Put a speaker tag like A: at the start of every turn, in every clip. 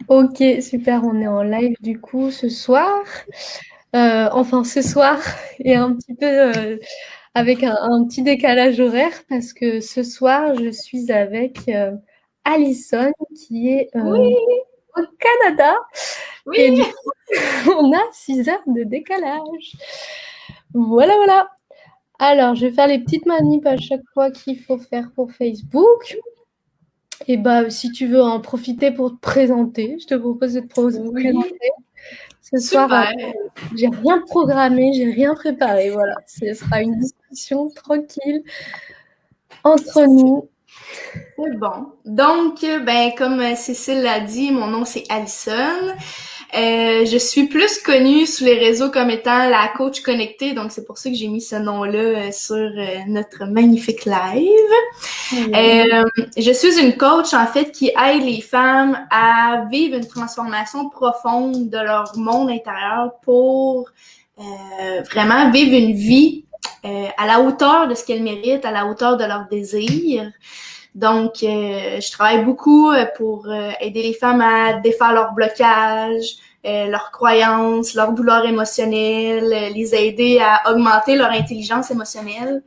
A: Ok, super, on est en live du coup ce soir. Enfin, ce soir, et un petit peu avec un petit décalage horaire parce que ce soir, je suis avec Alison qui est
B: Oui,
A: au Canada
B: oui.
A: et du coup, on a 6 heures de décalage. Voilà, voilà. Alors, je vais faire les petites manips à chaque fois qu'il faut faire pour Facebook. Et bah, si tu veux en profiter pour te présenter, je te propose de te
B: Oui,
A: présenter. Ce soir,
B: super.
A: j'ai rien programmé, j'ai rien préparé. Voilà, ce sera une discussion tranquille entre nous.
B: C'est bon. Donc, ben, comme Cécile l'a dit, mon nom c'est Alison. Je suis plus connue sur les réseaux comme étant la coach connectée, donc c'est pour ça que j'ai mis ce nom-là sur notre magnifique live.
A: Ouais.
B: Euh, je suis une coach en fait qui aide les femmes à vivre une transformation profonde de leur monde intérieur pour vraiment vivre une vie à la hauteur de ce qu'elles méritent, à la hauteur de leurs désirs. Donc, je travaille beaucoup pour aider les femmes à défaire leurs blocages, leurs croyances, leurs douleurs émotionnelles, les aider à augmenter leur intelligence émotionnelle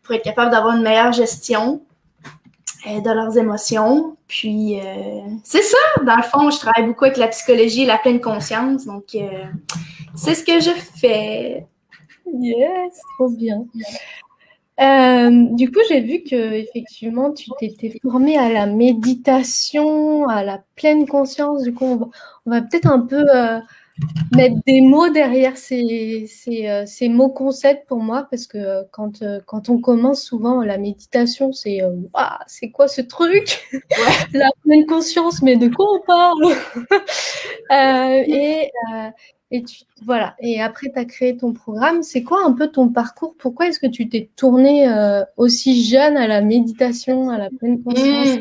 B: pour être capable d'avoir une meilleure gestion de leurs émotions. Puis, c'est ça, dans le fond, je travaille beaucoup avec la psychologie et la pleine conscience. Donc, c'est ce que je fais.
A: Yes, trop bien. Du coup, j'ai vu que effectivement, tu t'étais formée à la méditation, à la pleine conscience. Du coup, on va peut-être un peu mettre des mots derrière ces mots concepts pour moi, parce que quand on commence souvent la méditation, c'est Waouh, c'est quoi ce truc?
B: Ouais.
A: La pleine conscience, mais de quoi on parle? Et voilà. Et après, tu as créé ton programme. C'est quoi un peu ton parcours? Pourquoi est-ce que tu t'es tournée aussi jeune à la méditation, à la pleine conscience?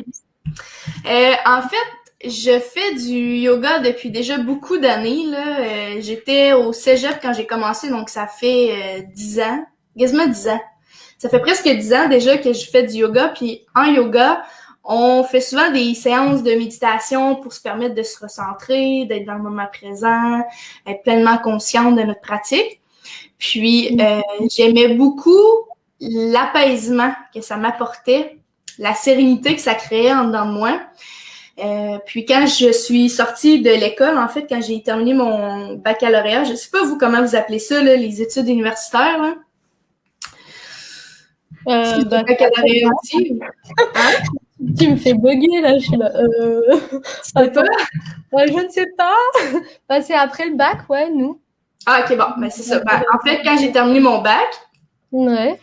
B: Mm. En fait, je fais du yoga depuis déjà beaucoup d'années, là. J'étais au cégep quand j'ai commencé, donc ça fait 10 ans, quasiment 10 ans. Ça fait presque 10 ans déjà que je fais du yoga. Puis en yoga, on fait souvent des séances de méditation pour se permettre de se recentrer, d'être dans le moment présent, être pleinement consciente de notre pratique. Puis j'aimais beaucoup l'apaisement que ça m'apportait, la sérénité que ça créait en dedans de moi. Puis quand je suis sortie de l'école, en fait, quand j'ai terminé mon baccalauréat, je sais pas vous comment vous appelez ça, là, les études universitaires, là. Est-ce que c'est
A: Bah,
B: le baccalauréat aussi? Hein?
A: tu me fais bugger là, je suis là.
B: Tu sais pas?
A: Attends, je ne sais pas. Bah, c'est après le bac, ouais, nous.
B: Ah, ok, bon, ben c'est ça. Ben, en fait, quand j'ai terminé mon bac,
A: Ouais.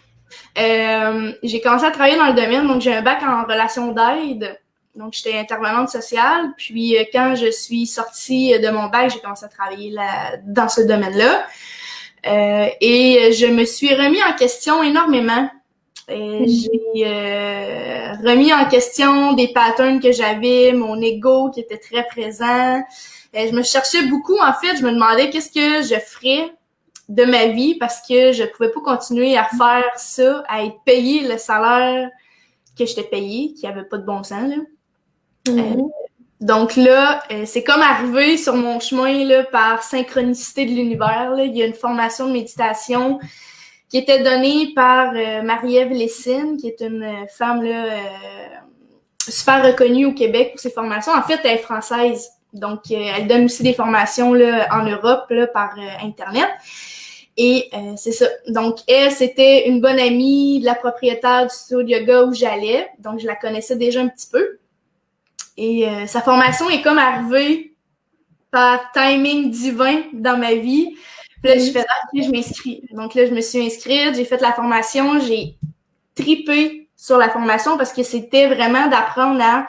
B: j'ai commencé à travailler dans le domaine, donc j'ai un bac en relations d'aide. Donc, j'étais intervenante sociale. Puis, quand je suis sortie de mon bac, j'ai commencé à travailler dans ce domaine-là. Et je me suis remis en question énormément. J'ai remis en question des patterns que j'avais, mon ego qui était très présent. Je me cherchais beaucoup, en fait. Je me demandais qu'est-ce que je ferais de ma vie parce que je pouvais pas continuer à faire ça, à être payé le salaire que j'étais payé, qui avait pas de bon sens, là. Euh,
A: Mhm.
B: donc là, c'est comme arrivé sur mon chemin là, par synchronicité de l'univers. Là. Il y a une formation de méditation qui était donnée par Marie-Ève Lessine, qui est une femme là, super reconnue au Québec pour ses formations. En fait, elle est française. Donc, elle donne aussi des formations là, en Europe là, par Internet. Et c'est ça. Donc, elle, c'était une bonne amie de la propriétaire du studio de yoga où j'allais. Donc, je la connaissais déjà un petit peu. Et sa formation est comme arrivée par timing divin dans ma vie. Puis là, je fais,
A: Oui.
B: ah, ok, je m'inscris. Donc là, je me suis inscrite, j'ai fait la formation, j'ai tripé sur la formation parce que c'était vraiment d'apprendre à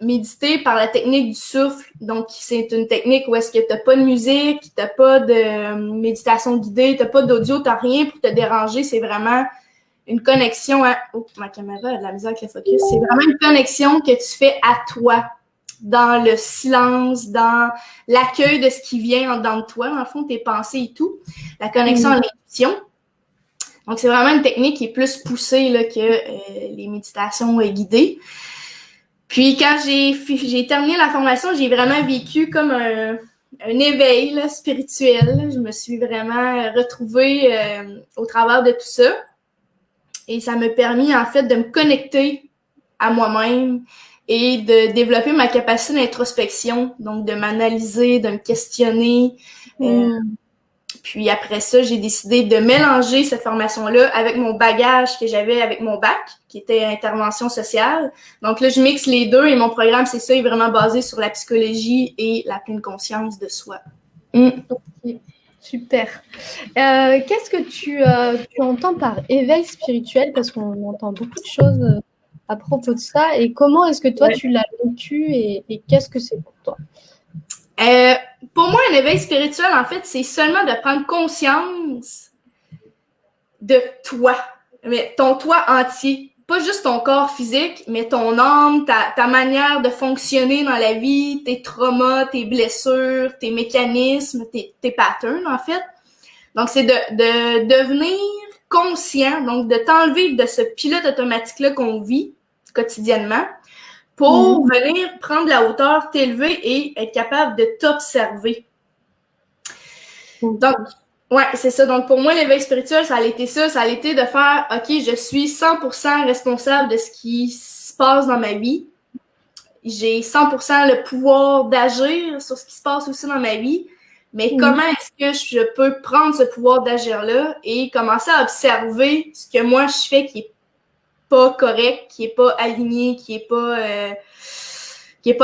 B: méditer par la technique du souffle. Donc, c'est une technique où est-ce que t'as pas de musique, t'as pas de méditation guidée, t'as pas d'audio, t'as rien pour te déranger. C'est vraiment une connexion à... Oh, ma caméra a de la misère avec le focus. C'est vraiment une connexion que tu fais à toi, dans le silence, dans l'accueil de ce qui vient en dedans de toi, dans le fond, tes pensées et tout. La connexion à
A: Mhm.
B: l'intuition. Donc, c'est vraiment une technique qui est plus poussée là, que les méditations guidées. Puis quand j'ai terminé la formation, j'ai vraiment vécu comme un éveil là, spirituel. Je me suis vraiment retrouvée au travers de tout ça. Et ça m'a permis, en fait, de me connecter à moi-même et de développer ma capacité d'introspection, donc de m'analyser, de me questionner. Puis après ça, j'ai décidé de mélanger cette formation-là avec mon bagage que j'avais avec mon bac, qui était intervention sociale. Donc là, je mixe les deux et mon programme, c'est ça, est vraiment basé sur la psychologie et la pleine conscience de soi.
A: Okay. Super. Qu'est-ce que tu entends par éveil spirituel? Parce qu'on entend beaucoup de choses à propos de ça. Et comment est-ce que toi, tu l'as vécu et qu'est-ce que c'est pour toi?
B: Pour moi, un éveil spirituel, en fait, c'est seulement de prendre conscience de toi, mais ton toi entier. Pas juste ton corps physique, mais ton âme, ta manière de fonctionner dans la vie, tes traumas, tes blessures, tes mécanismes, tes patterns, en fait. Donc, c'est de devenir conscient, donc de t'enlever de ce pilote automatique-là qu'on vit quotidiennement pour venir prendre la hauteur, t'élever et être capable de t'observer. Donc, ouais, c'est ça. Donc, pour moi, l'éveil spirituel, ça a été ça. Ça a été de faire, OK, je suis 100% responsable de ce qui se passe dans ma vie. J'ai 100% le pouvoir d'agir sur ce qui se passe aussi dans ma vie. Mais comment est-ce que je peux prendre ce pouvoir d'agir-là et commencer à observer ce que moi je fais qui est pas correct, qui est pas aligné, qui est pas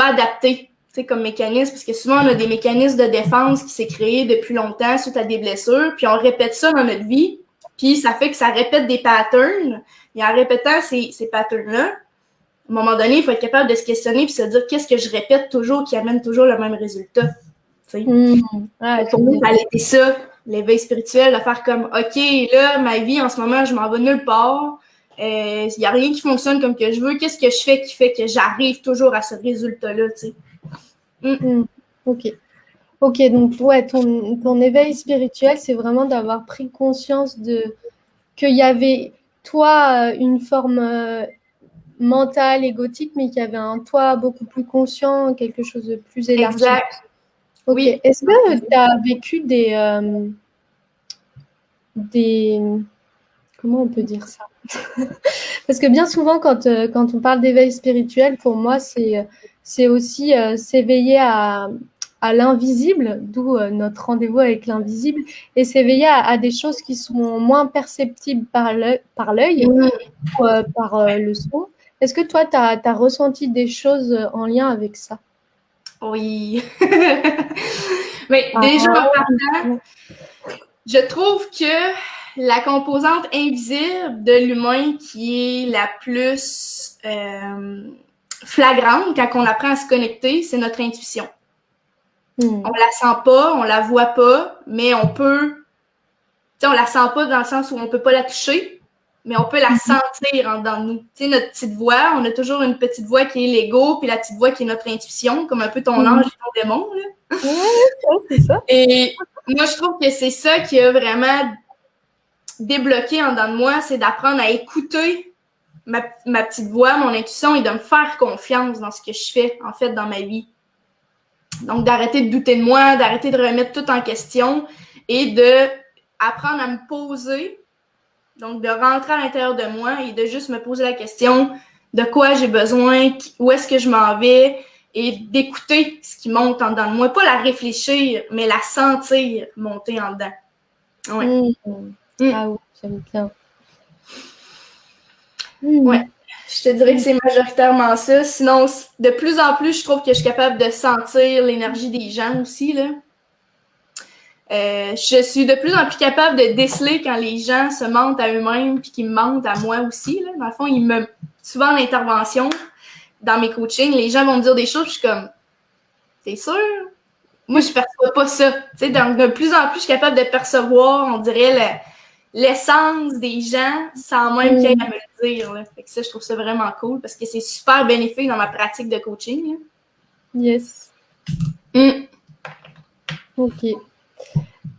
B: adapté, tu sais, comme mécanisme, parce que souvent on a des mécanismes de défense qui s'est créé depuis longtemps suite à des blessures, puis on répète ça dans notre vie, puis ça fait que ça répète des patterns, et en répétant ces patterns-là, à un moment donné, il faut être capable de se questionner puis se dire qu'est-ce que je répète toujours qui amène toujours le même résultat. Pour moi, ça a été ça, l'éveil spirituel, de faire comme OK, là, ma vie en ce moment, je m'en vais nulle part. Il n'y a rien qui fonctionne comme que je veux. Qu'est-ce que je fais qui fait que j'arrive toujours à ce résultat-là, tu sais?
A: Ok, donc ouais, ton éveil spirituel, c'est vraiment d'avoir pris conscience qu'il y avait, toi, une forme mentale, égotique, mais qu'il y avait un toi beaucoup plus conscient, quelque chose de plus élargi.
B: Exact.
A: Ok.
B: Oui.
A: Est-ce que tu as vécu des comment on peut dire ça? Parce que bien souvent, quand on parle d'éveil spirituel, pour moi, c'est aussi s'éveiller à l'invisible, d'où notre rendez-vous avec l'invisible, et s'éveiller à des choses qui sont moins perceptibles par l'œil ou par le son. Est-ce que toi, tu as ressenti des choses en lien avec ça?
B: Oui. Mais déjà, en partant, je trouve que la composante invisible de l'humain qui est la plus flagrante quand on apprend à se connecter, c'est notre intuition. On la sent pas, on la voit pas, mais on peut... Tu sais, on la sent pas dans le sens où on peut pas la toucher, mais on peut la sentir en dedans de nous. Tu sais, notre petite voix, on a toujours une petite voix qui est l'ego, puis la petite voix qui est notre intuition, comme un peu ton ange et ton démon, là.
A: Ouais, c'est ça.
B: Et moi, je trouve que c'est ça qui a vraiment débloqué en dedans de moi, c'est d'apprendre à écouter ma petite voix, mon intuition, et de me faire confiance dans ce que je fais, en fait, dans ma vie. Donc, d'arrêter de douter de moi, d'arrêter de remettre tout en question et de apprendre à me poser, donc de rentrer à l'intérieur de moi et de juste me poser la question de quoi j'ai besoin, où est-ce que je m'en vais, et d'écouter ce qui monte en dedans de moi. Pas la réfléchir, mais la sentir monter en dedans. Ouais.
A: Ah oui, j'aime bien.
B: Ouais. Je te dirais que c'est majoritairement ça. Sinon, de plus en plus, je trouve que je suis capable de sentir l'énergie des gens aussi, là. Je suis de plus en plus capable de déceler quand les gens se mentent à eux-mêmes puis qu'ils me mentent à moi aussi, là. Dans le fond, souvent en intervention, dans mes coachings, les gens vont me dire des choses, puis je suis comme, t'es sûr? Moi, je perçois pas ça. Tu sais, donc, de plus en plus, je suis capable de percevoir, on dirait, l'essence des gens sans même qu'ils aient à me le dire, là. Fait que ça, je trouve ça vraiment cool parce que c'est super bénéfique dans ma pratique de coaching, là.
A: Yes. Ok.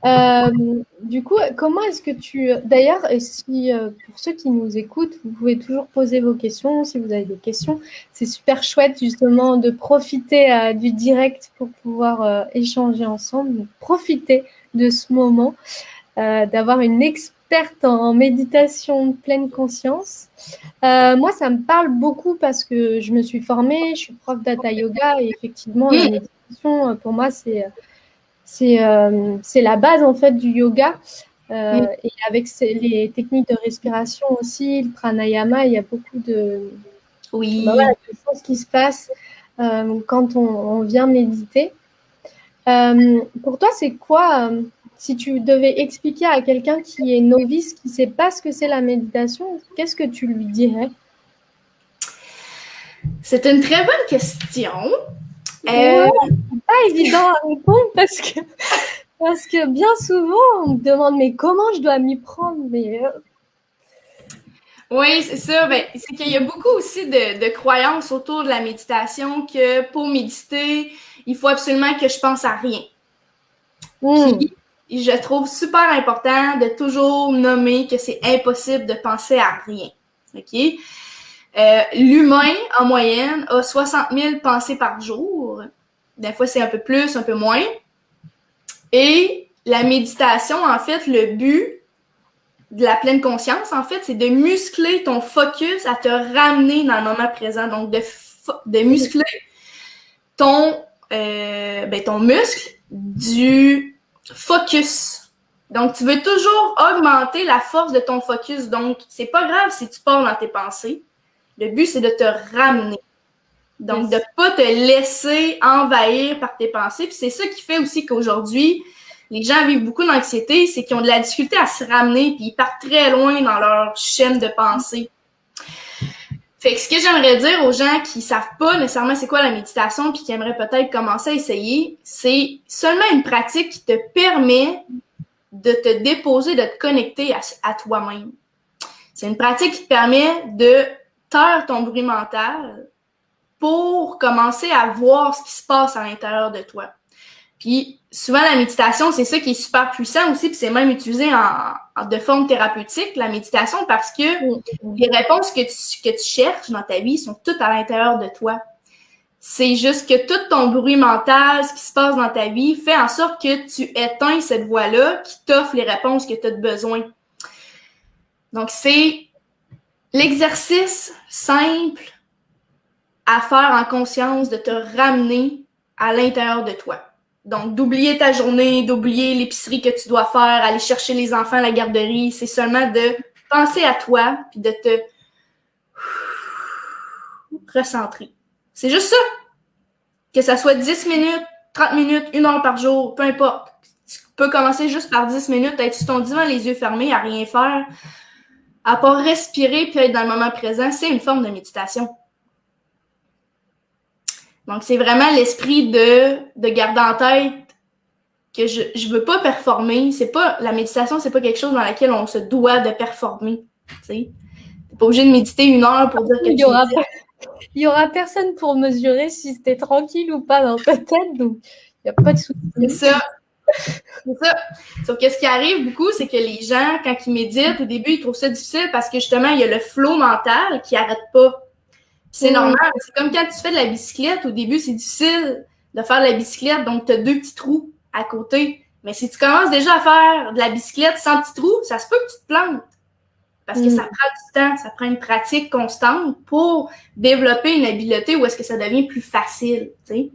A: Du coup, comment est-ce que tu... D'ailleurs, et si, pour ceux qui nous écoutent, vous pouvez toujours poser vos questions si vous avez des questions. C'est super chouette justement de profiter du direct pour pouvoir échanger ensemble. Donc, profitez de ce moment, d'avoir une experte en méditation de pleine conscience. Moi, ça me parle beaucoup parce que je me suis formée, je suis prof d'Hatha Yoga et effectivement, la méditation, pour moi, c'est la base en fait du yoga. Et avec les techniques de respiration aussi, le pranayama, il y a beaucoup de,
B: Oui.
A: de choses qui se passent quand on vient méditer. Pour toi, c'est quoi, si tu devais expliquer à quelqu'un qui est novice, qui ne sait pas ce que c'est la méditation, qu'est-ce que tu lui dirais?
B: C'est une très bonne question.
A: Ouais, c'est pas évident à répondre parce que bien souvent, on me demande mais comment je dois m'y prendre, mais
B: Oui, c'est ça. Ben, c'est qu'il y a beaucoup aussi de croyances autour de la méditation que pour méditer, il faut absolument que je pense à rien. Puis, je trouve super important de toujours nommer que c'est impossible de penser à rien. OK? L'humain, en moyenne, a 60 000 pensées par jour. Des fois, c'est un peu plus, un peu moins. Et la méditation, en fait, le but de la pleine conscience, en fait, c'est de muscler ton focus à te ramener dans le moment présent. Donc, de muscler ton muscle du focus. Donc, tu veux toujours augmenter la force de ton focus. Donc, c'est pas grave si tu pars dans tes pensées. Le but, c'est de te ramener. Donc, de pas te laisser envahir par tes pensées. Puis c'est ça qui fait aussi qu'aujourd'hui, les gens vivent beaucoup d'anxiété, c'est qu'ils ont de la difficulté à se ramener, puis ils partent très loin dans leur chaîne de pensée. Fait que ce que j'aimerais dire aux gens qui savent pas nécessairement c'est quoi la méditation, puis qui aimeraient peut-être commencer à essayer, c'est seulement une pratique qui te permet de te déposer, de te connecter à toi-même. C'est une pratique qui te permet de taire ton bruit mental pour commencer à voir ce qui se passe à l'intérieur de toi. Puis souvent, la méditation, c'est ça qui est super puissant aussi, puis c'est même utilisé de forme thérapeutique, la méditation, parce que les réponses que tu cherches dans ta vie sont toutes à l'intérieur de toi. C'est juste que tout ton bruit mental, ce qui se passe dans ta vie, fait en sorte que tu éteins cette voix-là qui t'offre les réponses que tu as besoin. Donc, c'est l'exercice simple à faire en conscience de te ramener à l'intérieur de toi. Donc, d'oublier ta journée, d'oublier l'épicerie que tu dois faire, aller chercher les enfants à la garderie, c'est seulement de penser à toi puis de te recentrer. C'est juste ça. Que ça soit 10 minutes, 30 minutes, 1 heure par jour, peu importe. Tu peux commencer juste par 10 minutes, être sur ton divan, les yeux fermés, à rien faire, à part respirer puis être dans le moment présent. C'est une forme de méditation. Donc, c'est vraiment l'esprit de garder en tête que je veux pas performer. C'est pas, la méditation, c'est pas quelque chose dans laquelle on se doit de performer. Tu sais. T'es pas obligé de méditer 1 heure pour dire que
A: il y aura personne pour mesurer si c'était tranquille ou pas dans ta tête, donc il n'y a pas de souci.
B: C'est ça. C'est ça. Sauf que ce qui arrive beaucoup, c'est que les gens, quand ils méditent, au début, ils trouvent ça difficile parce que justement, il y a le flow mental qui arrête pas. C'est normal. C'est comme quand tu fais de la bicyclette. Au début, c'est difficile de faire de la bicyclette. Donc, tu as 2 petits trous à côté. Mais si tu commences déjà à faire de la bicyclette sans petits trous, ça se peut que tu te plantes. Parce que ça prend du temps. Ça prend une pratique constante pour développer une habileté où est-ce que ça devient plus facile. Tu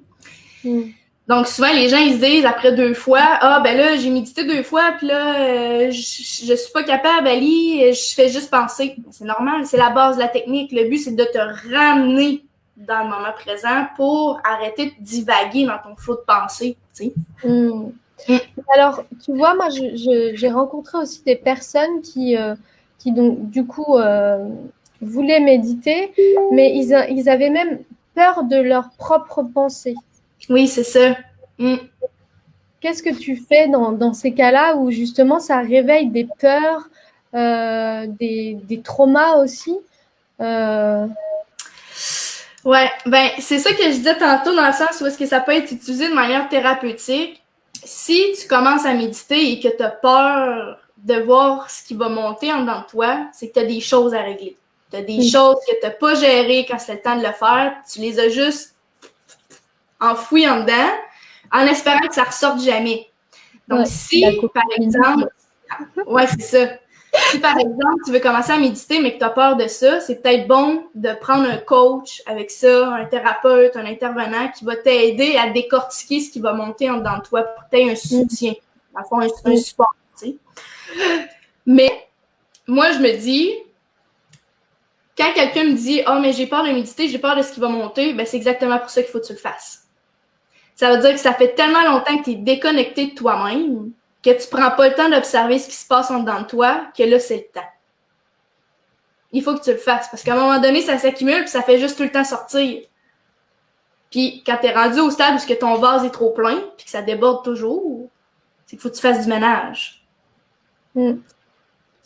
B: sais. Donc, souvent, les gens, ils se disent, après 2 fois, « Ah, ben là, j'ai médité 2 fois, puis là, je suis pas capable, Ali, je fais juste penser. » C'est normal, c'est la base de la technique. Le but, c'est de te ramener dans le moment présent pour arrêter de divaguer dans ton flot de pensée, tu sais.
A: Alors, tu vois, moi, j'ai rencontré aussi des personnes qui donc, du coup, voulaient méditer, mais ils avaient même peur de leurs propres pensées.
B: Oui, c'est ça.
A: Qu'est-ce que tu fais dans ces cas-là où justement ça réveille des peurs, des traumas aussi
B: Ouais, ben c'est ça que je disais tantôt dans le sens où est-ce que ça peut être utilisé de manière thérapeutique. si tu commences à méditer et que tu as peur de voir ce qui va monter en dedans de toi, c'est que tu as des choses à régler. Tu as des choses que tu n'as pas gérées quand c'était le temps de le faire. Tu les as juste enfouies en dedans en espérant que ça ressorte jamais. Donc, si, par exemple, ouais, c'est ça. Si, par exemple, tu veux commencer à méditer, mais que tu as peur de ça, c'est peut-être bon de prendre un coach avec ça, un thérapeute, un intervenant qui va t'aider à décortiquer ce qui va monter en dedans de toi pour que tu aies un soutien, dans le fond, un support, tu sais. Mais moi, je me dis, quand quelqu'un me dit « Ah, mais j'ai peur de méditer, j'ai peur de ce qui va monter », ben c'est exactement pour ça qu'il faut que tu le fasses. Ça veut dire que ça fait tellement longtemps que tu es déconnecté de toi-même que tu prends pas le temps d'observer ce qui se passe en dedans de toi, que là, c'est le temps. Il faut que tu le fasses, parce qu'à un moment donné, ça s'accumule, puis ça fait juste tout le temps sortir. Puis quand t'es rendu au stade où que ton vase est trop plein, puis que ça déborde toujours, c'est qu'il faut que tu fasses du ménage. Tu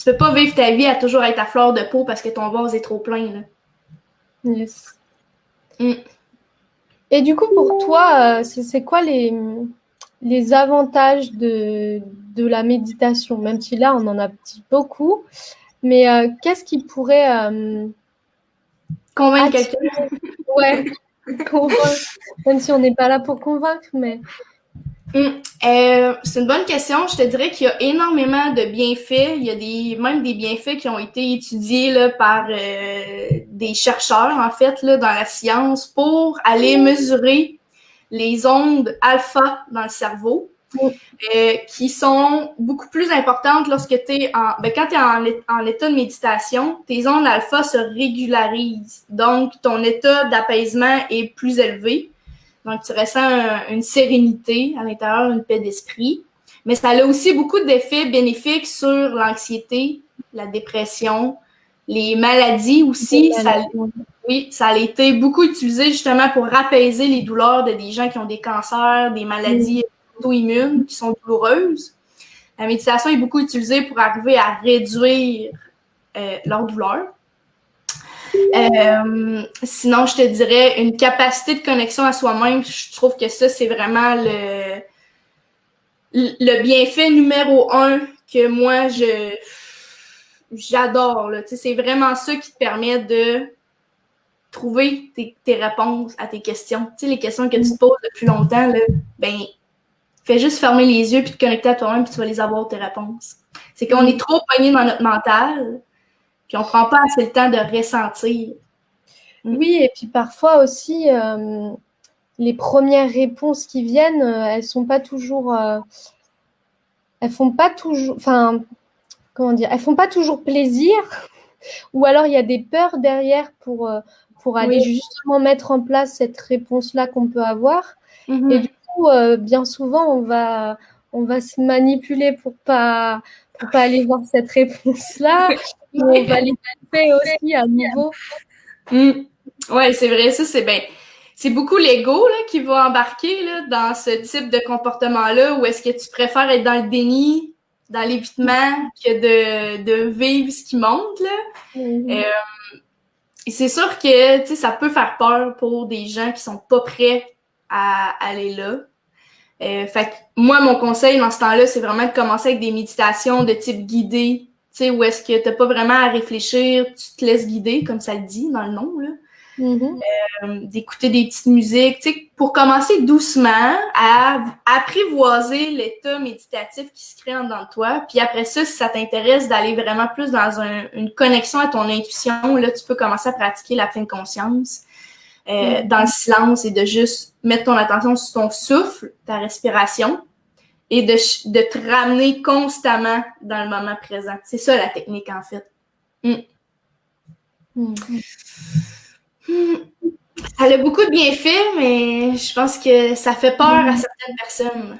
B: peux pas vivre ta vie à toujours être à fleur de peau parce que ton vase est trop plein, là.
A: Yes. Et du coup, pour toi, c'est quoi les avantages de la méditation? Même si là, on en a dit beaucoup, mais qu'est-ce qui pourrait
B: convaincre quelqu'un?
A: Ouais, convaincre. Même si on n'est pas là pour convaincre, mais...
B: c'est une bonne question. Je te dirais qu'il y a énormément de bienfaits. Il y a même des bienfaits qui ont été étudiés là, par des chercheurs, en fait, là, dans la science pour aller mesurer les ondes alpha dans le cerveau, qui sont beaucoup plus importantes lorsque quand tu es en état de méditation, tes ondes alpha se régularisent. Donc, ton état d'apaisement est plus élevé. Donc, tu ressens une sérénité à l'intérieur, une paix d'esprit. Mais ça a aussi beaucoup d'effets bénéfiques sur l'anxiété, la dépression, les maladies aussi. Ça a été beaucoup utilisé justement pour apaiser les douleurs de des gens qui ont des cancers, des maladies auto-immunes qui sont douloureuses. La méditation est beaucoup utilisée pour arriver à réduire leurs douleurs. Sinon, je te dirais une capacité de connexion à soi-même. Je trouve que ça, c'est vraiment le bienfait numéro 1 que moi, j'adore. Là. C'est vraiment ça qui te permet de trouver tes réponses à tes questions. Tu sais, les questions que tu te poses depuis longtemps, là, ben, fais juste fermer les yeux puis te connecter à toi-même puis tu vas les avoir, tes réponses. C'est qu'on est trop pogné dans notre mental puis on prend pas assez le temps de ressentir.
A: Oui, et puis parfois aussi, les premières réponses qui viennent, elles font pas toujours, enfin, comment dire, elles font pas toujours plaisir. Ou alors il y a des peurs derrière pour aller justement mettre en place cette réponse-là qu'on peut avoir. Et du coup, bien souvent, on va se manipuler pour pas aller voir cette réponse-là. Ou on va les couper aussi à nouveau.
B: Ouais, c'est vrai. Ça, c'est beaucoup l'ego là, qui va embarquer là, dans ce type de comportement-là où est-ce que tu préfères être dans le déni, dans l'évitement, que de vivre ce qui monte, là. Et c'est sûr que tu sais, ça peut faire peur pour des gens qui sont pas prêts à aller là. Fait que moi, mon conseil dans ce temps-là, c'est vraiment de commencer avec des méditations de type guidé, tu sais, où est-ce que t'as pas vraiment à réfléchir, tu te laisses guider, comme ça le dit dans le nom, là. D'écouter des petites musiques, tu sais, pour commencer doucement à apprivoiser l'état méditatif qui se crée en dedans de toi. Puis après ça, si ça t'intéresse d'aller vraiment plus dans une connexion à ton intuition, là, tu peux commencer à pratiquer la pleine conscience dans le silence et de juste mettre ton attention sur ton souffle, ta respiration et de te ramener constamment dans le moment présent. C'est ça la technique, en fait. Ça a beaucoup de bienfaits, mais je pense que ça fait peur à certaines personnes.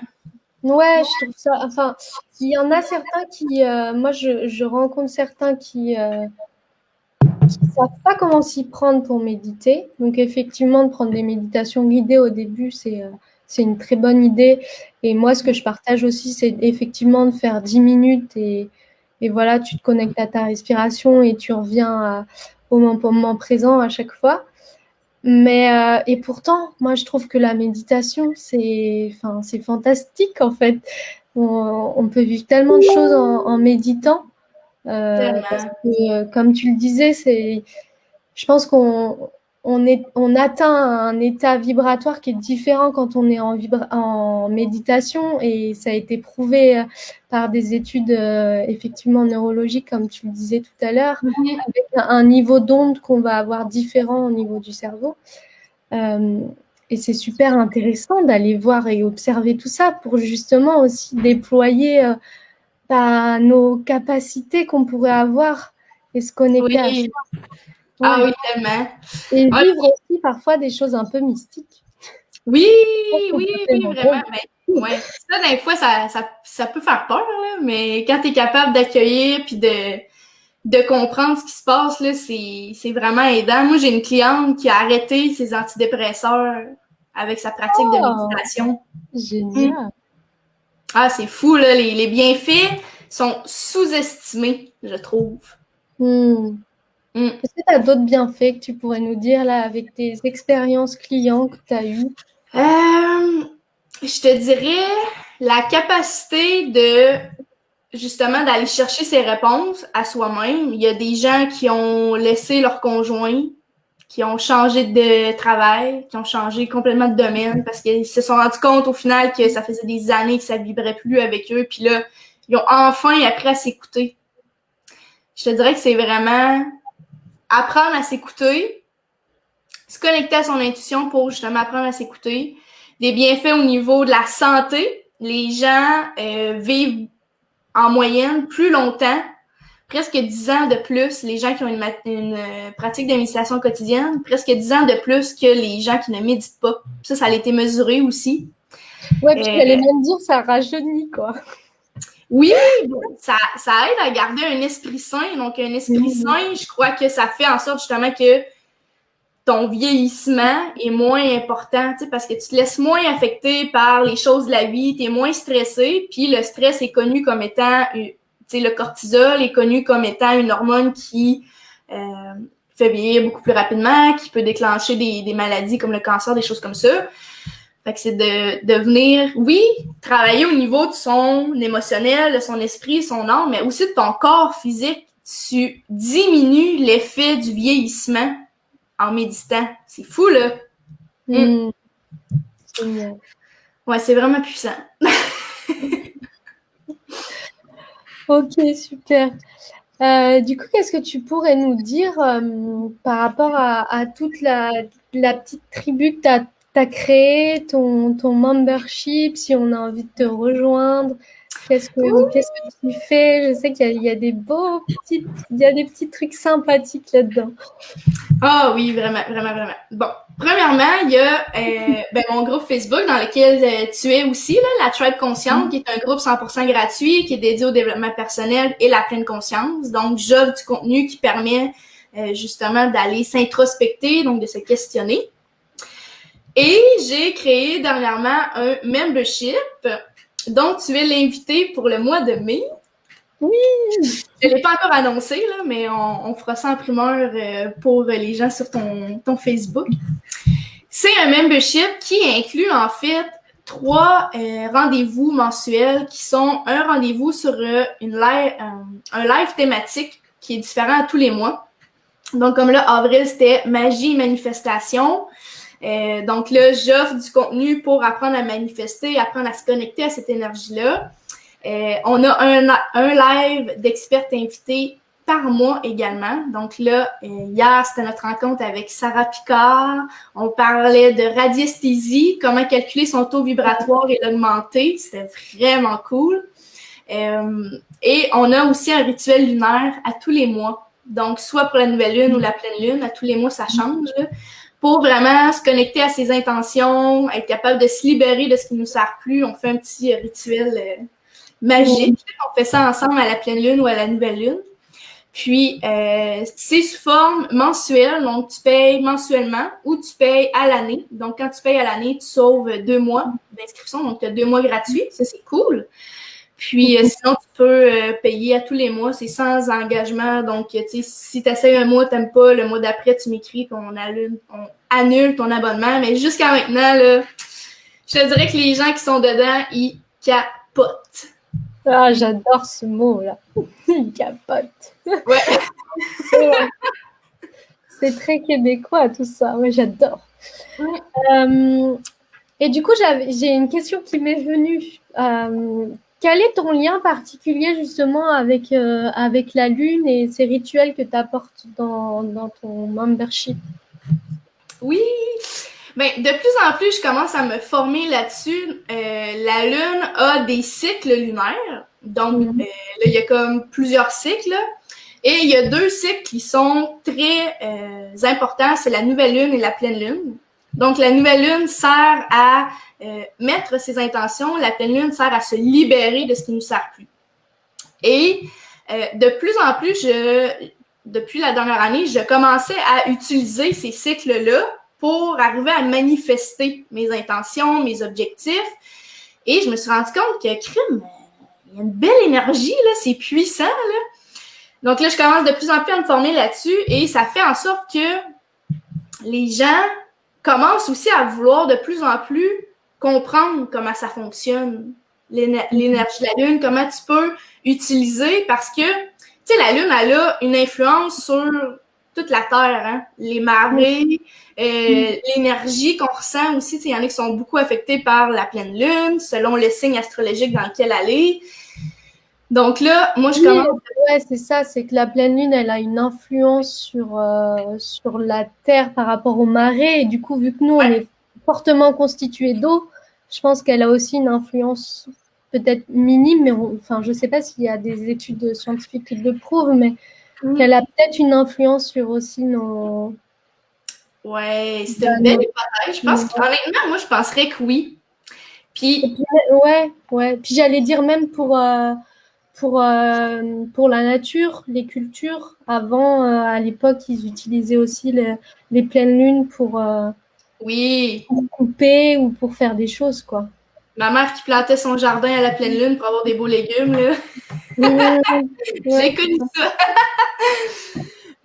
A: Ouais, je trouve ça. Enfin, il y en a certains qui. Moi, je rencontre certains qui savent pas comment s'y prendre pour méditer. Donc, effectivement, de prendre des méditations guidées au début, c'est une très bonne idée. Et moi, ce que je partage aussi, c'est effectivement de faire 10 minutes et voilà, tu te connectes à ta respiration et tu reviens au moment présent à chaque fois. Et pourtant, moi, je trouve que la méditation, c'est fantastique, en fait. On peut vivre tellement de choses en méditant. Parce
B: Tellement.
A: que, comme tu le disais, je pense on atteint un état vibratoire qui est différent quand on est en méditation, et ça a été prouvé par des études effectivement neurologiques, comme tu le disais tout à l'heure, avec un niveau d'onde qu'on va avoir différent au niveau du cerveau. Et c'est super intéressant d'aller voir et observer tout ça pour justement aussi déployer nos capacités qu'on pourrait avoir et se connecter à
B: Oui.
A: soi.
B: Ah
A: Ouais.
B: oui, tellement.
A: Et
B: Ouais.
A: vivre aussi parfois des choses un peu mystiques.
B: Oui,
A: Je pense que
B: oui,
A: c'est
B: oui,
A: tellement
B: vraiment.
A: drôle.
B: Ben, ouais. Ça, des fois, ça peut faire peur, là, mais quand t'es capable d'accueillir puis de comprendre ce qui se passe, là, c'est vraiment aidant. Moi, j'ai une cliente qui a arrêté ses antidépresseurs avec sa pratique de
A: Oh,
B: méditation.
A: génial.
B: Ah, c'est fou, là. Les bienfaits sont sous-estimés, je trouve.
A: Hmm.
B: Mm.
A: Est-ce que tu as d'autres bienfaits que tu pourrais nous dire là avec tes expériences clients que tu as eues?
B: Je te dirais la capacité de justement d'aller chercher ses réponses à soi-même. Il y a des gens qui ont laissé leur conjoint, qui ont changé de travail, qui ont changé complètement de domaine parce qu'ils se sont rendus compte au final que ça faisait des années que ça vibrait plus avec eux. Puis là, ils ont enfin appris à s'écouter. Je te dirais que c'est vraiment apprendre à s'écouter, se connecter à son intuition pour justement apprendre à s'écouter. Des bienfaits au niveau de la santé. Les gens vivent en moyenne plus longtemps, presque 10 ans de plus, les gens qui ont une pratique de méditation quotidienne, presque 10 ans de plus que les gens qui ne méditent pas. Ça a été mesuré aussi.
A: Ouais, puis
B: Euh,
A: j'allais même dire ça rajeunit, quoi.
B: oui, ça aide à garder un esprit sain. Donc, un esprit sain, je crois que ça fait en sorte justement que ton vieillissement est moins important, parce que tu te laisses moins affecter par les choses de la vie, tu es moins stressé, puis le stress est connu comme étant, le cortisol est connu comme étant une hormone qui fait vieillir beaucoup plus rapidement, qui peut déclencher des maladies comme le cancer, des choses comme ça. Fait que c'est de venir, oui, travailler au niveau de son émotionnel, de son esprit, son âme, mais aussi de ton corps physique. Tu diminues l'effet du vieillissement en méditant. C'est fou, là.
A: Mmh. Génial.
B: Ouais, c'est vraiment puissant.
A: Ok, super. Du coup, qu'est-ce que tu pourrais nous dire par rapport à toute la petite tribu que tu as créée, ton membership, si on a envie de te rejoindre, qu'est-ce que tu fais? Je sais qu'il y a il y a des petits trucs sympathiques là-dedans.
B: Ah oui, vraiment, vraiment, vraiment. Bon, premièrement, il y a mon groupe Facebook dans lequel tu es aussi, là, la Tribe Consciente, qui est un groupe 100% gratuit, qui est dédié au développement personnel et la pleine conscience. Donc, j'offre du contenu qui permet justement d'aller s'introspecter, donc de se questionner. Et j'ai créé dernièrement un membership dont tu es l'invité pour le mois de mai.
A: Oui!
B: Je ne l'ai pas encore annoncé, là, mais on fera ça en primeur pour les gens sur ton Facebook. C'est un membership qui inclut en fait 3 rendez-vous mensuels qui sont un rendez-vous sur un live thématique qui est différent à tous les mois. Donc comme là, avril, c'était magie et manifestation. Donc là, j'offre du contenu pour apprendre à manifester, apprendre à se connecter à cette énergie-là. On a un live d'experts invités par mois également. Donc là, hier, c'était notre rencontre avec Sarah Picard. On parlait de radiesthésie, comment calculer son taux vibratoire et l'augmenter. C'était vraiment cool. Et on a aussi un rituel lunaire à tous les mois. Donc, soit pour la nouvelle lune ou la pleine lune, à tous les mois, ça change. Là, pour vraiment se connecter à ses intentions, être capable de se libérer de ce qui nous sert plus. On fait un petit rituel magique. On fait ça ensemble à la pleine lune ou à la nouvelle lune. Puis, c'est sous forme mensuelle, donc tu payes mensuellement ou tu payes à l'année. Donc, quand tu payes à l'année, tu sauves 2 mois d'inscription, donc tu as 2 mois gratuits. Ça, c'est cool. Puis sinon, tu peux payer à tous les mois, c'est sans engagement. Donc, tu sais, si tu essaies un mois, t'aimes pas, le mois d'après, tu m'écris puis on annule ton abonnement. Mais jusqu'à maintenant, là, je te dirais que les gens qui sont dedans, ils capotent.
A: Ah, j'adore ce mot-là. Ils capotent.
B: Ouais.
A: C'est très québécois tout ça. Ouais, j'adore. Et du coup, j'ai une question qui m'est venue. Quel est ton lien particulier justement avec la Lune et ces rituels que tu apportes dans ton membership?
B: Oui! Ben, de plus en plus, je commence à me former là-dessus. La Lune a des cycles lunaires. Donc, là, il y a comme plusieurs cycles. Et il y a 2 cycles qui sont très importants. C'est la nouvelle Lune et la pleine Lune. Donc, la nouvelle Lune sert à mettre ses intentions. La pleine Lune sert à se libérer de ce qui ne nous sert plus. Et de plus en plus, depuis la dernière année, je commençais à utiliser ces cycles-là pour arriver à manifester mes intentions, mes objectifs. Et je me suis rendu compte que, crime, il y a une belle énergie, là, c'est puissant, là. Donc là, je commence de plus en plus à me former là-dessus et ça fait en sorte que les gens commencent aussi à vouloir de plus en plus comprendre comment ça fonctionne, l'énergie de la Lune, comment tu peux utiliser, parce que, tu sais, la Lune, elle a une influence sur toute la Terre, hein? Les marées, l'énergie qu'on ressent aussi, tu sais, il y en a qui sont beaucoup affectés par la pleine Lune, selon le signe astrologique dans lequel elle est. Donc là, moi, je commence...
A: Ouais, c'est ça, c'est que la pleine Lune, elle a une influence sur la Terre par rapport aux marées. Et du coup, vu que nous, on est fortement constitués d'eau, je pense qu'elle a aussi une influence peut-être minime, mais enfin, je ne sais pas s'il y a des études scientifiques qui le prouvent, mais qu'elle a peut-être une influence sur aussi nos...
B: Ouais, c'est une belle hypothèse. Je pense qu'honnêtement, moi, je penserais que oui. Puis...
A: Ouais. Puis j'allais dire même pour la nature, les cultures. Avant, à l'époque, ils utilisaient aussi les pleines lunes pour couper ou pour faire des choses, quoi.
B: Ma mère qui plantait son jardin à la pleine lune pour avoir des beaux légumes, là. J'ai connu ça.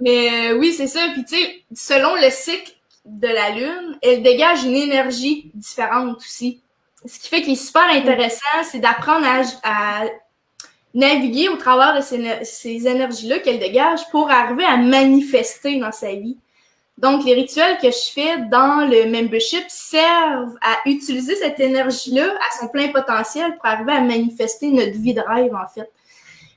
B: Mais oui, c'est ça. Puis tu sais, selon le cycle de la lune, elle dégage une énergie différente aussi. Ce qui fait qu'il est super intéressant, c'est d'apprendre à naviguer au travers de ces énergies-là qu'elle dégage pour arriver à manifester dans sa vie. Donc, les rituels que je fais dans le membership servent à utiliser cette énergie-là à son plein potentiel pour arriver à manifester notre vie de rêve, en fait.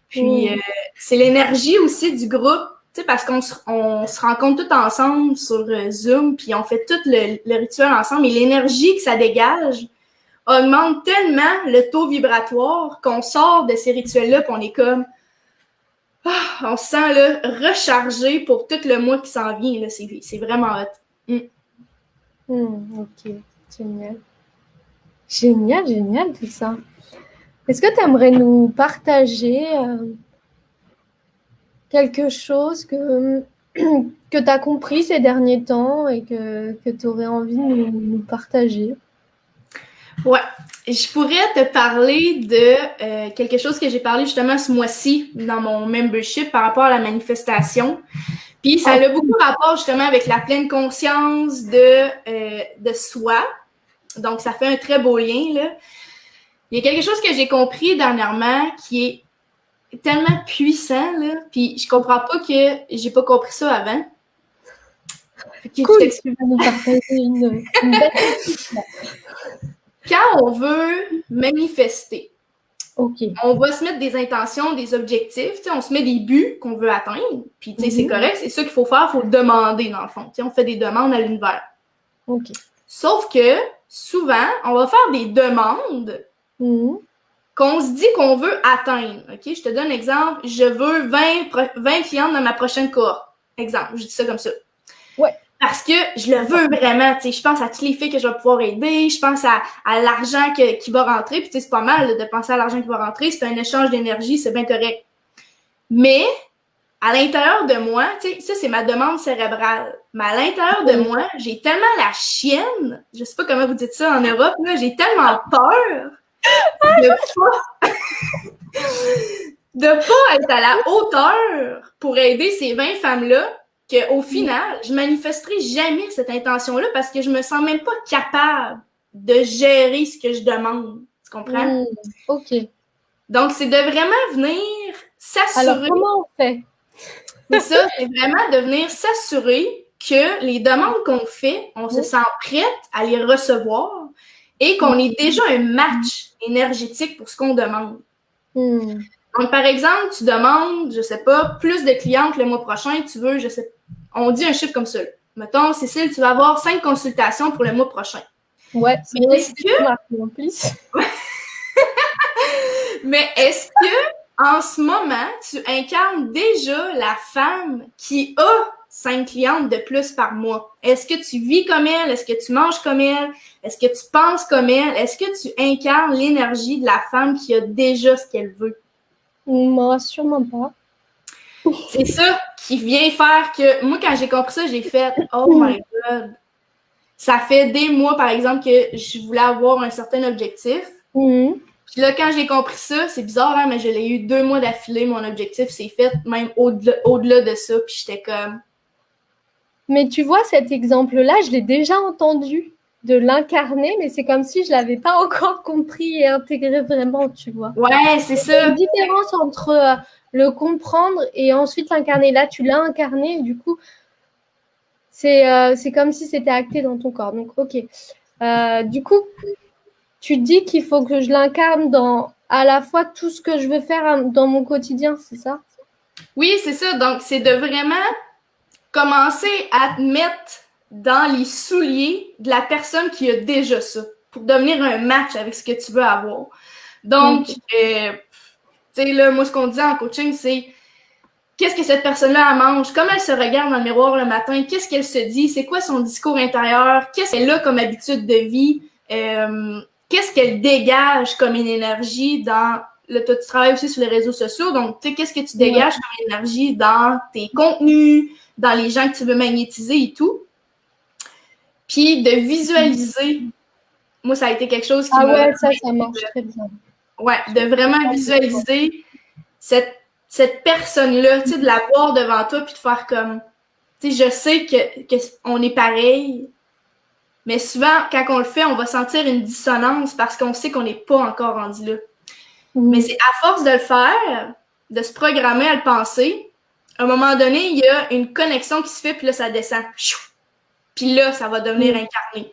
B: Puis, c'est l'énergie aussi du groupe, tu sais, parce qu'on se rencontre tous ensemble sur Zoom, puis on fait tout le rituel ensemble, et l'énergie que ça dégage augmente tellement le taux vibratoire qu'on sort de ces rituels-là, puis on est comme... on se sent là, rechargé pour tout le mois qui s'en vient. Là. C'est vraiment hot.
A: Ok, génial. Génial tout ça. Est-ce que tu aimerais nous partager quelque chose que tu as compris ces derniers temps et que tu aurais envie de nous partager?
B: Ouais, je pourrais te parler de quelque chose que j'ai parlé justement ce mois-ci dans mon membership par rapport à la manifestation. Puis ça a beaucoup rapport justement avec la pleine conscience de soi. Donc ça fait un très beau lien, là. Il y a quelque chose que j'ai compris dernièrement qui est tellement puissant, là, puis je comprends pas que j'ai pas compris ça avant.
A: Cool, tu vas nous partager une belle chose, là.
B: Quand on veut manifester,
A: okay,
B: on va se mettre des intentions, des objectifs, tu sais, on se met des buts qu'on veut atteindre, puis tu sais, c'est correct, c'est ça qu'il faut faire, il faut demander dans le fond. Tu sais, on fait des demandes à l'univers.
A: Okay.
B: Sauf que souvent, on va faire des demandes qu'on se dit qu'on veut atteindre. Ok, je te donne un exemple. Je veux 20 clientes dans ma prochaine cohorte. Exemple, je dis ça comme ça.
A: Ouais.
B: Parce que je le veux vraiment, tu sais, je pense à toutes les filles que je vais pouvoir aider, je pense à l'argent qui va rentrer, puis tu sais, c'est pas mal de penser à l'argent qui va rentrer, c'est un échange d'énergie, c'est bien correct. Mais, à l'intérieur de moi, tu sais, ça c'est ma demande cérébrale, mais à l'intérieur de moi, j'ai tellement la chienne, je sais pas comment vous dites ça en Europe, là, j'ai tellement peur de pas, de pas être à la hauteur pour aider ces 20 femmes-là, qu'au final, je manifesterai jamais cette intention-là parce que je me sens même pas capable de gérer ce que je demande. Tu comprends?
A: Ok.
B: Donc, c'est de vraiment venir s'assurer.
A: Alors, comment on fait?
B: C'est ça, c'est vraiment de venir s'assurer que les demandes qu'on fait, on se sent prête à les recevoir et qu'on ait déjà un match énergétique pour ce qu'on demande. Donc, par exemple, tu demandes, je sais pas, plus de clientes le mois prochain, tu veux, je sais, on dit un chiffre comme ça. Mettons, Cécile, tu vas avoir 5 consultations pour le mois prochain.
A: Ouais, c'est
B: mais est-ce que...
A: en plus.
B: Mais est-ce que, en ce moment, tu incarnes déjà la femme qui a 5 clientes de plus par mois? Est-ce que tu vis comme elle? Est-ce que tu manges comme elle? Est-ce que tu penses comme elle? Est-ce que tu incarnes l'énergie de la femme qui a déjà ce qu'elle veut?
A: Moi, sûrement pas.
B: C'est ça qui vient faire que, moi, quand j'ai compris ça, j'ai fait « Oh my God! » Ça fait des mois, par exemple, que je voulais avoir un certain objectif. Puis là, quand j'ai compris ça, c'est bizarre, hein, mais je l'ai eu 2 mois d'affilée, mon objectif s'est fait même au-delà de ça, puis j'étais comme...
A: Mais tu vois, cet exemple-là, je l'ai déjà entendu, de l'incarner, mais c'est comme si je l'avais pas encore compris et intégré vraiment, tu vois.
B: Ouais, c'est ça.
A: Il y a une différence entre le comprendre et ensuite l'incarner. Là, tu l'as incarné, et du coup, c'est comme si c'était acté dans ton corps. Donc, ok. Du coup, tu dis qu'il faut que je l'incarne dans à la fois tout ce que je veux faire dans mon quotidien, c'est ça?
B: Oui, c'est ça. Donc, c'est de vraiment commencer à te mettre dans les souliers de la personne qui a déjà ça, pour devenir un match avec ce que tu veux avoir. Donc, tu sais, là, moi, ce qu'on dit en coaching, c'est qu'est-ce que cette personne-là elle mange, comment elle se regarde dans le miroir le matin, qu'est-ce qu'elle se dit, c'est quoi son discours intérieur, qu'est-ce qu'elle a comme habitude de vie, qu'est-ce qu'elle dégage comme une énergie dans... Là, toi, tu travailles aussi sur les réseaux sociaux, donc, tu sais, qu'est-ce que tu dégages comme énergie dans tes contenus, dans les gens que tu veux magnétiser et tout. Puis, de visualiser. Moi, ça a été quelque chose qui m'a...
A: Ah ouais, ça marche très bien.
B: Ouais, de vraiment visualiser cette personne-là, tu sais, de la voir devant toi puis de faire comme... Tu sais, je sais que on est pareil, mais souvent, quand on le fait, on va sentir une dissonance parce qu'on sait qu'on n'est pas encore rendu là. Mais c'est à force de le faire, de se programmer à le penser, à un moment donné, il y a une connexion qui se fait, puis là, ça descend. Puis là, ça va devenir incarné.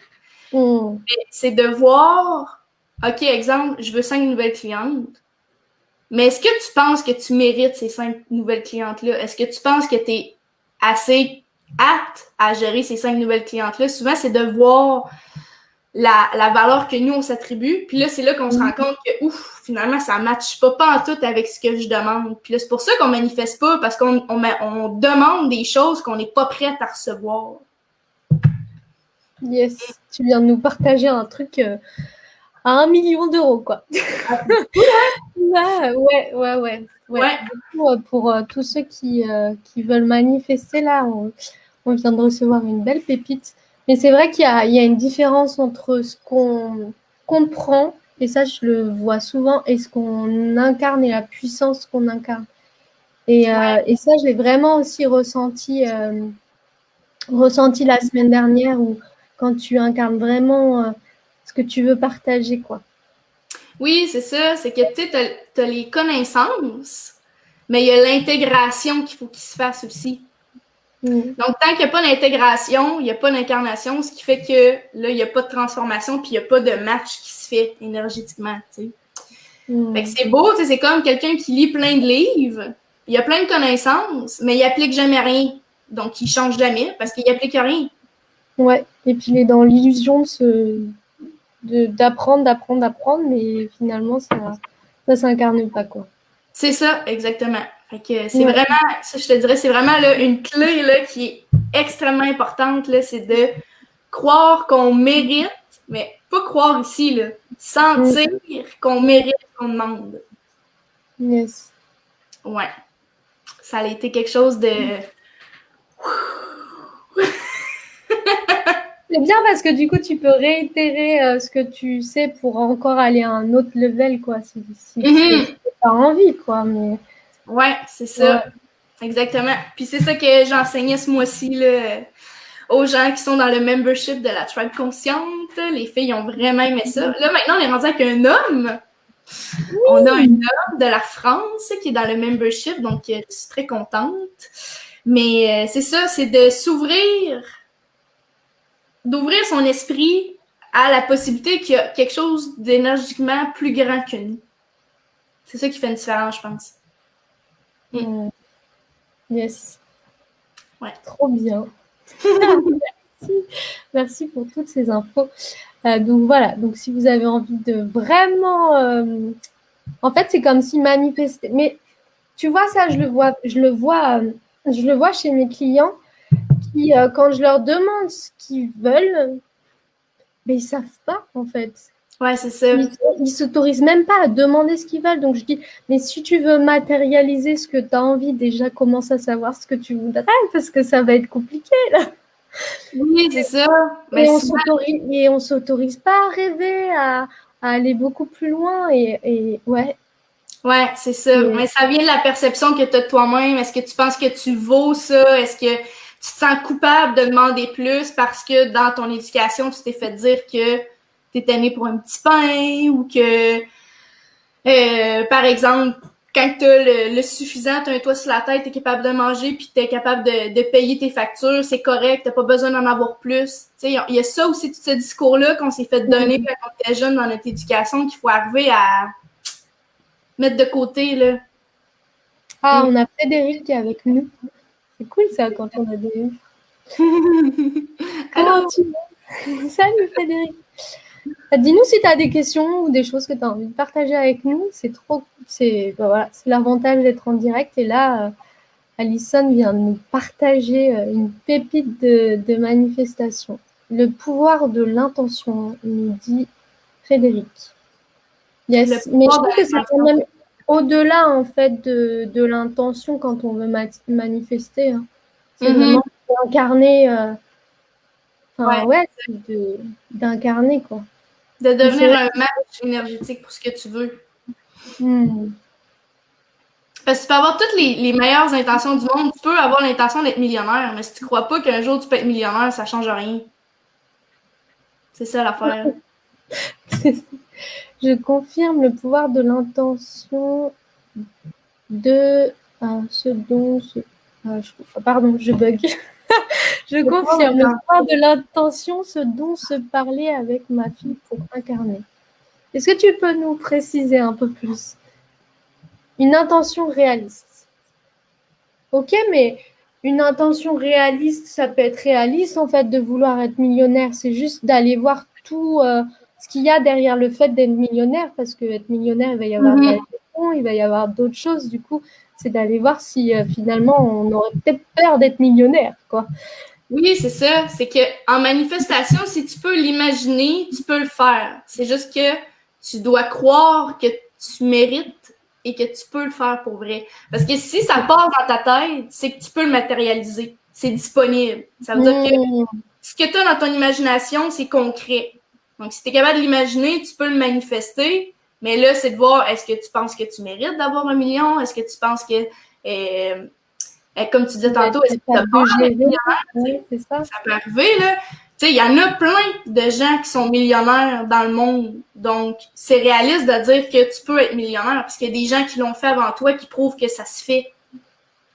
B: Mais c'est de voir, OK, exemple, je veux 5 nouvelles clientes, mais est-ce que tu penses que tu mérites ces 5 nouvelles clientes-là? Est-ce que tu penses que tu es assez apte à gérer ces 5 nouvelles clientes-là? Souvent, c'est de voir la valeur que nous, on s'attribue. Puis là, c'est là qu'on se rend compte que, ouf, finalement, ça ne matche pas en tout avec ce que je demande. Puis là, c'est pour ça qu'on manifeste pas, parce qu'on demande des choses qu'on n'est pas prête à recevoir.
A: Yes, tu viens de nous partager un truc à 1 million d'euros, quoi. Ouais. Du coup, pour tous ceux qui veulent manifester, là, on vient de recevoir une belle pépite. Mais c'est vrai qu'il y a une différence entre ce qu'on comprend, et ça, je le vois souvent, et ce qu'on incarne et la puissance qu'on incarne. Et ça, je l'ai vraiment aussi ressenti la semaine dernière, où quand tu incarnes vraiment ce que tu veux partager, quoi.
B: Oui, c'est ça. C'est que tu as les connaissances, mais il y a l'intégration qu'il faut qu'il se fasse aussi. Donc, tant qu'il n'y a pas d'intégration, il n'y a pas d'incarnation, ce qui fait que là, il n'y a pas de transformation, puis il n'y a pas de match qui se fait énergétiquement, tu sais. Fait que c'est beau, tu sais, c'est comme quelqu'un qui lit plein de livres, il a plein de connaissances, mais il applique jamais rien. Donc, il change jamais parce qu'il applique rien.
A: Ouais, et puis il est dans l'illusion d'apprendre, mais finalement, ça s'incarne pas, quoi.
B: C'est ça, exactement. Fait que c'est vraiment, ça je te dirais, c'est vraiment là, une clé là, qui est extrêmement importante, là, c'est de croire qu'on mérite, mais pas croire ici, là, sentir qu'on mérite ce qu'on demande.
A: Yes.
B: Ouais. Ça a été quelque chose de...
A: C'est bien parce que du coup, tu peux réitérer ce que tu sais pour encore aller à un autre level, quoi, si tu as envie, quoi. Mais
B: Ouais, c'est ça.
A: ouais.
B: Exactement. Puis c'est ça que j'enseignais ce mois-ci là, aux gens qui sont dans le membership de la Tribe Consciente. Les filles ont vraiment aimé ça. Là, maintenant, on est rendu avec un homme. On a un homme de la France qui est dans le membership, donc je suis très contente. Mais c'est ça, c'est de s'ouvrir, d'ouvrir son esprit à la possibilité qu'il y a quelque chose d'énergiquement plus grand que nous. C'est ça qui fait une différence, je pense.
A: Yes.
B: Ouais.
A: Trop bien. Merci. Merci pour toutes ces infos. Donc voilà, donc si vous avez envie de vraiment... en fait, c'est comme si manifester... Mais tu vois, ça, je le vois chez mes clients qui, quand je leur demande ce qu'ils veulent, mais ils savent pas, en fait.
B: Ouais, c'est ça.
A: Ils s'autorisent même pas à demander ce qu'ils veulent. Donc je dis, mais si tu veux matérialiser ce que tu as envie, déjà commence à savoir ce que tu voudrais, parce que ça va être compliqué, là.
B: Oui, c'est ça.
A: Mais et on s'autorise pas à rêver, à aller beaucoup plus loin. Et ouais.
B: Ouais, c'est ça. Mais ça vient de la perception que tu as de toi-même. Est-ce que tu penses que tu vaux ça? Est-ce que tu te sens coupable de demander plus parce que dans ton éducation, tu t'es fait dire que tu étais né pour un petit pain ou que, par exemple, quand tu as le suffisant, tu as un toit sur la tête, tu es capable de manger puis tu es capable de payer tes factures, c'est correct, tu pas besoin d'en avoir plus. Il y a ça aussi, tout ce discours-là qu'on s'est fait donner quand on était jeune dans notre éducation qu'il faut arriver à mettre de côté, là.
A: Ah, on a Frédéric qui est avec nous. C'est cool ça quand on a des. Comment tu vas? Salut Frédéric. Dis-nous si tu as des questions ou des choses que tu as envie de partager avec nous. C'est trop. Voilà, c'est l'avantage d'être en direct. Et là, Alison vient de nous partager une pépite de manifestation. Le pouvoir de l'intention, nous dit Frédéric. Yes, mais je trouve que c'est quand même au-delà en fait de l'intention quand on veut manifester. Hein. C'est vraiment d'incarner, d'incarner quoi.
B: De devenir un match énergétique pour ce que tu veux. Parce que tu peux avoir toutes les meilleures intentions du monde. Tu peux avoir l'intention d'être millionnaire, mais si tu crois pas qu'un jour tu peux être millionnaire, ça change rien. C'est ça l'affaire.
A: Je confirme le pouvoir de l'intention de ce dont... pardon, je bug. Je confirme le pouvoir de l'intention, ce dont se parler avec ma fille pour incarner. Est-ce que tu peux nous préciser un peu plus? Une intention réaliste. Ok, mais une intention réaliste, ça peut être réaliste en fait de vouloir être millionnaire. C'est juste d'aller voir tout ce qu'il y a derrière le fait d'être millionnaire, parce que être millionnaire, il va y avoir de la gestion, il va y avoir d'autres choses. Du coup, c'est d'aller voir si finalement on aurait peut-être peur d'être millionnaire, quoi.
B: Oui, c'est ça. C'est que en manifestation, si tu peux l'imaginer, tu peux le faire. C'est juste que tu dois croire que tu mérites et que tu peux le faire pour vrai. Parce que si ça passe dans ta tête, c'est que tu peux le matérialiser. C'est disponible. Ça veut dire que ce que tu as dans ton imagination, c'est concret. Donc, si tu es capable de l'imaginer, tu peux le manifester. Mais là, c'est de voir, est-ce que tu penses que tu mérites d'avoir 1 million? Est-ce que tu penses que... comme tu disais tantôt, est-ce que tu as peur d'être millionnaire? C'est ça. Ça peut arriver, là. Tu sais, il y en a plein de gens qui sont millionnaires dans le monde. Donc, c'est réaliste de dire que tu peux être millionnaire parce qu'il y a des gens qui l'ont fait avant toi qui prouvent que ça se fait.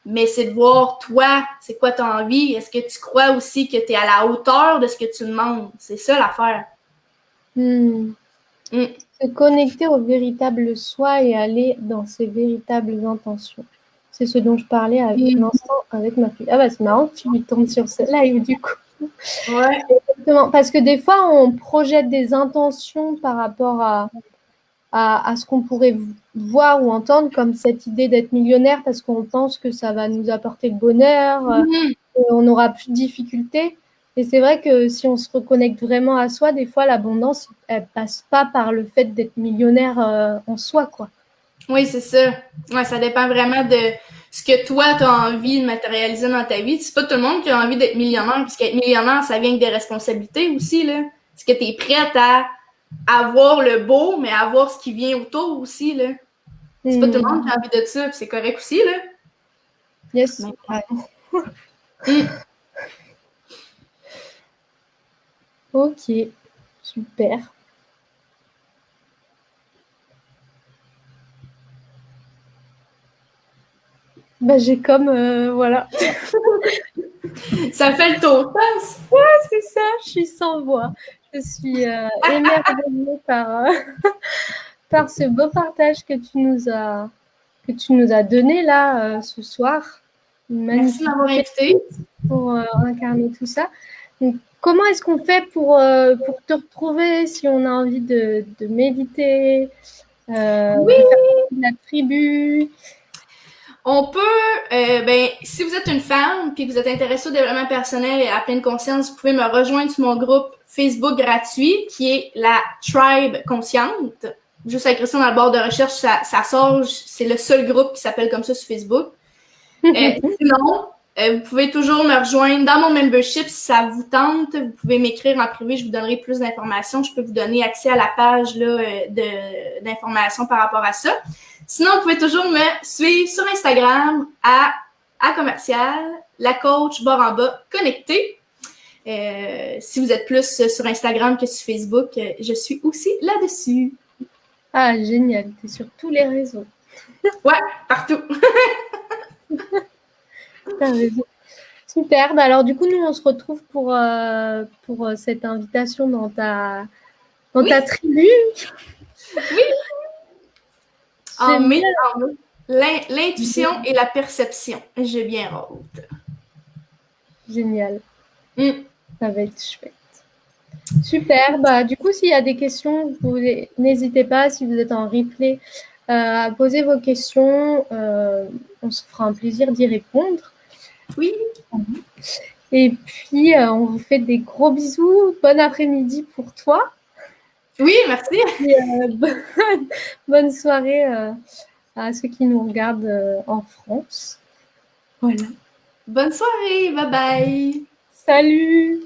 B: Mais c'est de voir, toi, c'est quoi ton envie? Est-ce que tu crois aussi que tu es à la hauteur de ce que tu demandes? C'est ça l'affaire.
A: Se connecter au véritable soi et aller dans ses véritables intentions. C'est ce dont je parlais avec l'instant avec ma fille. Ah bah c'est marrant que tu lui tombes sur ce live du coup.
B: Ouais.
A: Exactement. Parce que des fois, on projette des intentions par rapport à ce qu'on pourrait voir ou entendre comme cette idée d'être millionnaire parce qu'on pense que ça va nous apporter le bonheur, on aura plus de difficultés. Et c'est vrai que si on se reconnecte vraiment à soi, des fois, l'abondance, elle passe pas par le fait d'être millionnaire en soi, quoi.
B: Oui, c'est ça. Ouais, ça dépend vraiment de ce que toi, tu as envie de matérialiser dans ta vie. C'est pas tout le monde qui a envie d'être millionnaire, parce qu'être millionnaire, ça vient avec des responsabilités aussi, là. Est-ce que tu es prête à avoir le beau, mais à avoir ce qui vient autour aussi, là? C'est pas tout le monde qui a envie de ça, puis c'est correct aussi, là.
A: Yes. Ok, super. Bah, j'ai comme, voilà.
B: Ça fait le tour.
A: Ouais, c'est ça, je suis sans voix. Je suis émerveillée par ce beau partage que tu nous as donné là ce soir.
B: Merci de m'avoir invité.
A: Pour incarner tout ça. Donc, comment est-ce qu'on fait pour te retrouver si on a envie de méditer, de faire partie de la tribu?
B: On peut, si vous êtes une femme puis que vous êtes intéressé au développement personnel et à la pleine conscience, vous pouvez me rejoindre sur mon groupe Facebook gratuit qui est la Tribe Consciente. Juste à écrire ça dans la barre de recherche, ça sort. C'est le seul groupe qui s'appelle comme ça sur Facebook. Sinon, vous pouvez toujours me rejoindre dans mon membership si ça vous tente. Vous pouvez m'écrire en privé, je vous donnerai plus d'informations. Je peux vous donner accès à la page là, d'informations par rapport à ça. Sinon, vous pouvez toujours me suivre sur Instagram à commercial, la coach barre en bas connectée. Si vous êtes plus sur Instagram que sur Facebook, je suis aussi là-dessus.
A: Ah, génial. Tu es sur tous les réseaux.
B: Ouais, partout.
A: T'as raison. Super. Bah alors, du coup, nous, on se retrouve pour cette invitation dans ta tribu.
B: Oui. En mai, l'intuition et la perception. J'ai bien hâte.
A: Génial. Ça va être chouette. Super. Bah, du coup, s'il y a des questions, n'hésitez pas, si vous êtes en replay, à poser vos questions. On se fera un plaisir d'y répondre.
B: Oui.
A: Et puis, on vous fait des gros bisous. Bon après-midi pour toi.
B: Oui, merci.
A: Et, bonne soirée à ceux qui nous regardent en France. Voilà.
B: Bonne soirée. Bye bye.
A: Salut.